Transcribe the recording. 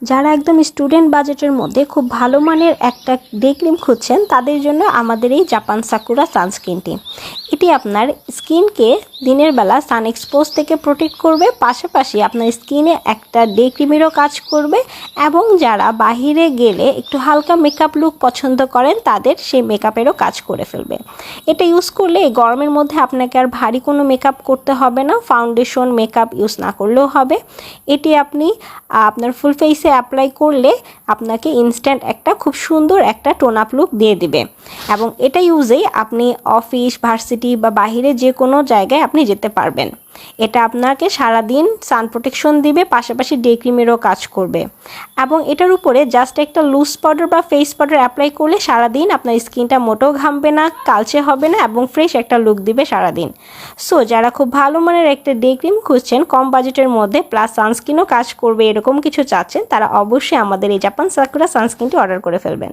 যারা একদম স্টুডেন্ট বাজেটের মধ্যে খুব ভালো মানের একটা ডে ক্রিম খুঁজছেন তাদের জন্য আমাদের এই জাপান সাকুরা সানস্ক্রিনটি। এটি আপনার স্কিনকে দিনের বেলা সান এক্সপোজ থেকে প্রোটেক্ট করবে, পাশাপাশি আপনার স্কিনে একটা ডে ক্রিমেরও কাজ করবে এবং যারা বাহিরে গেলে একটু হালকা মেকআপ লুক পছন্দ করেন তাদের সেই মেকআপেরও কাজ করে ফেলবে। এটা ইউজ করলে এই গরমের মধ্যে আপনাকে আর ভারী কোনো মেকআপ করতে হবে না, ফাউন্ডেশন মেকআপ ইউজ না করলেও হবে। এটি আপনি আপনার ফুল ফেসে অ্যাপ্লাই করলে আপনাকে ইনস্ট্যান্ট একটা খুব সুন্দর একটা টোন আপ লুক দিয়ে দিবে এবং এটা ইউজেই আপনি অফিস, ভার্সিটি বা বাহিরে যে কোনো জায়গায় আপনি যেতে পারবেন। এটা আপনাকে সারাদিন সান প্রোটেকশন দিবে, পাশাপাশি ডে ক্রিমেরও কাজ করবে এবং এটার উপরে জাস্ট একটা লুজ পাউডার বা ফেস পাউডার অ্যাপ্লাই করলে সারাদিন আপনার স্কিনটা মোটেও ঘামবে না, কালচে হবে না এবং ফ্রেশ একটা লুক দিবে সারাদিন। সো যারা খুব ভালো মানের একটা ডে ক্রিম খুঁজছেন কম বাজেটের মধ্যে প্লাস সানস্ক্রিনও কাজ করবে এরকম কিছু চাচ্ছেন, তারা অবশ্যই আমাদের এই জাপান সাকুরা সানস্ক্রিনটি অর্ডার করে ফেলবেন।